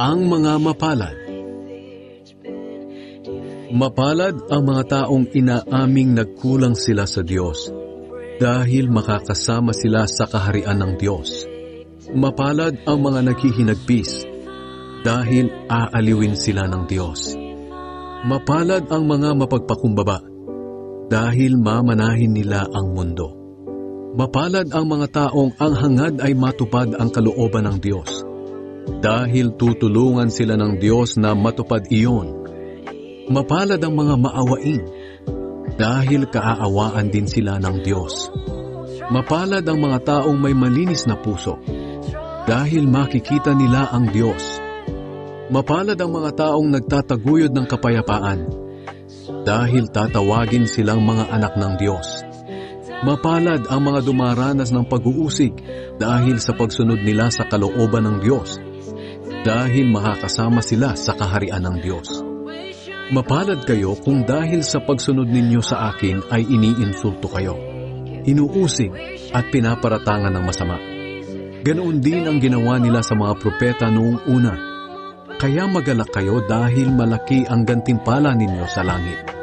Ang mga mapalad. Mapalad ang mga taong inaaming nagkulang sila sa Diyos dahil makakasama sila sa kaharian ng Diyos. Mapalad ang mga naghihinagpis dahil aaliwin sila ng Diyos. Mapalad ang mga mapagpakumbaba dahil mamanahin nila ang mundo. Mapalad ang mga taong ang hangad ay matupad ang kalooban ng Diyos dahil tutulungan sila ng Diyos na matupad iyon. Mapalad ang mga maawain dahil kaaawaan din sila ng Diyos. Mapalad ang mga taong may malinis na puso dahil makikita nila ang Diyos. Mapalad ang mga taong nagtataguyod ng kapayapaan dahil tatawagin silang mga anak ng Diyos. Mapalad ang mga dumaranas ng pag-uusig dahil sa pagsunod nila sa kalooban ng Diyos, dahil makakasama sila sa kaharian ng Diyos. Mapalad kayo kung dahil sa pagsunod ninyo sa akin ay iniinsulto kayo, inuusig at pinaparatangan ng masama. Ganoon din ang ginawa nila sa mga propeta noong una. Kaya magalak kayo dahil malaki ang gantimpala ninyo sa langit.